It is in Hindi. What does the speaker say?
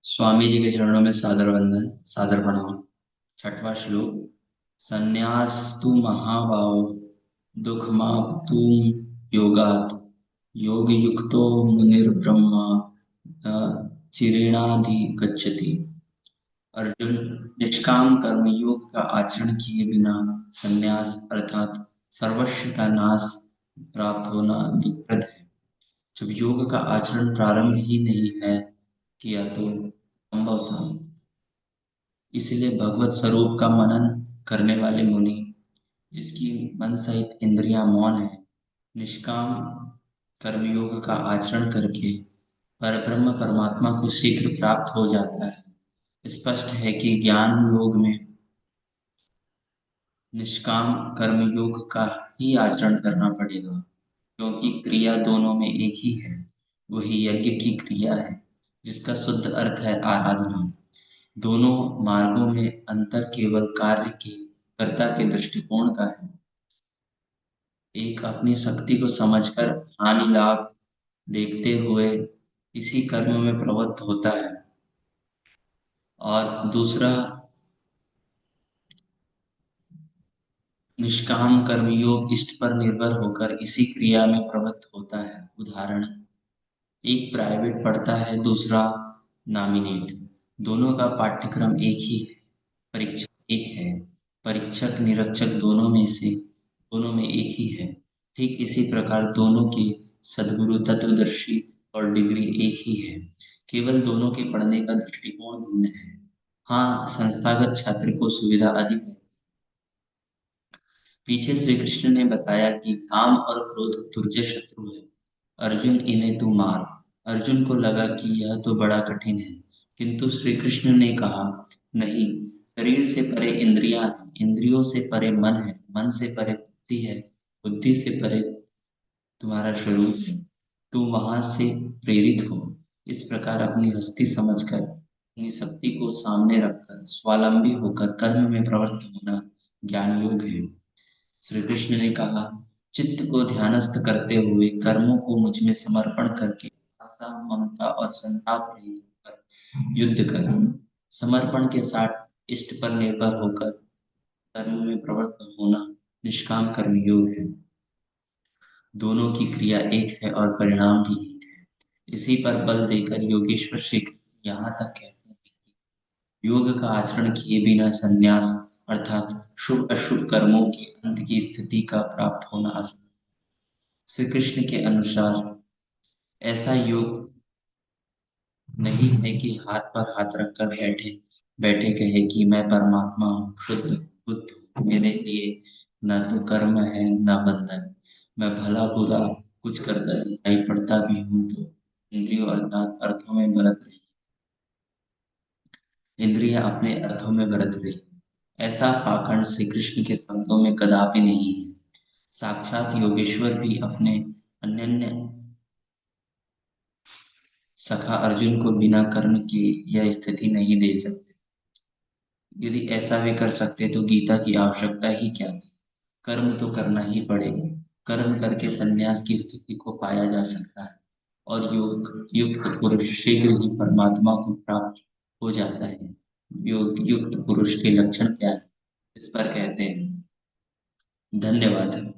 स्वामी जी के चरणों में सादर वंदन, सादर प्रणाम। छठवां श्लोक। संन्यास्तु महाबाहो दुःखमाप्तुं योगात् योग युक्तो मुनिर्ब्रह्मा न चिरेणाधिगच्छति। अर्जुन, निष्काम कर्म योग का आचरण किए बिना संन्यास अर्थात सर्वस्व का नाश प्राप्त होना दुखप्रद है। जब योग का आचरण प्रारंभ ही नहीं है किया तो संभव सा। इसलिए भगवत स्वरूप का मनन करने वाले मुनि, जिसकी मन सहित इंद्रियां मौन है, निष्काम कर्मयोग का आचरण करके परब्रह्म परमात्मा को शीघ्र प्राप्त हो जाता है। स्पष्ट है कि ज्ञान योग में निष्काम कर्मयोग का ही आचरण करना पड़ेगा, क्योंकि क्रिया दोनों में एक ही है। वही यज्ञ की क्रिया है, जिसका शुद्ध अर्थ है आराधना। दोनों मार्गों में अंतर केवल कार्य के कर्ता के दृष्टिकोण का है। एक अपनी शक्ति को समझकर हानि लाभ देखते हुए इसी कर्म में प्रवृत्त होता है, और दूसरा निष्काम कर्मयोग इष्ट पर निर्भर होकर इसी क्रिया में प्रवृत्त होता है। उदाहरण, एक प्राइवेट पढ़ता है, दूसरा नॉमिनेट। दोनों का पाठ्यक्रम एक ही है, परीक्षा एक है, परीक्षक निरीक्षक दोनों में एक ही है। ठीक इसी प्रकार दोनों के सद्गुरु तत्वदर्शी और डिग्री एक ही है, केवल दोनों के पढ़ने का दृष्टिकोण भिन्न है। हाँ, संस्थागत छात्र को सुविधा अधिक है। पीछे श्री कृष्ण ने बताया कि काम और क्रोध दुर्जय शत्रु है। अर्जुन, इन्हें तू मार। अर्जुन को लगा कि यह तो बड़ा कठिन है, किंतु श्री कृष्ण ने कहा, नहीं, शरीर से परे इंद्रियां हैं, इंद्रियों से परे मन है, मन से परे बुद्धि है, बुद्धि से परे तुम्हारा स्वरूप है। तू वहां से प्रेरित हो। इस प्रकार अपनी हस्ती समझकर, अपनी शक्ति को सामने रखकर स्वावलंबी होकर कर्म में प्रवृत्त होना ज्ञान योग है। श्री कृष्ण ने कहा, चित्त को ध्यानस्थ करते हुए कर्मों को मुझ में समर्पण करके आशा ममता और संताप रहित होकर युद्ध कर। समर्पण के साथ इष्ट पर निर्भर होकर कर्म में प्रवृत्त होना निष्काम कर्म योग है। दोनों की क्रिया एक है और परिणाम भी एक है। इसी पर बल देकर योगेश्वर श्री कृष्ण यहाँ तक कहते हैं कि योग का आचरण किए बिना संन्यास अर्थात शुभ अशुभ कर्मों के अंत की स्थिति का प्राप्त होना आसान। श्री कृष्ण के अनुसार ऐसा योग नहीं है कि हाथ पर हाथ रखकर बैठे बैठे कहे कि मैं परमात्मा हूँ, शुद्ध बुद्ध हूँ, मेरे लिए न तो कर्म है न बंधन, मैं भला बुरा कुछ करता दिखाई पड़ता भी हूँ तो इंद्रियों अर्थात अर्थों में बरत रही, इंद्रियां अपने अर्थों में बरत रही। ऐसा पाखंड श्री कृष्ण के शब्दों में कदापि नहीं है। साक्षात योगेश्वर भी अपने अनन्य सखा अर्जुन को बिना कर्म के यह स्थिति नहीं दे सकते। यदि ऐसा वे कर सकते तो गीता की आवश्यकता ही क्या थी। कर्म तो करना ही पड़ेगा। कर्म करके संन्यास की स्थिति को पाया जा सकता है, और योग युक्त पुरुष शीघ्र ही परमात्मा को प्राप्त हो जाता है। योग युक्त पुरुष के लक्षण क्या है, इस पर कहते हैं। धन्यवाद।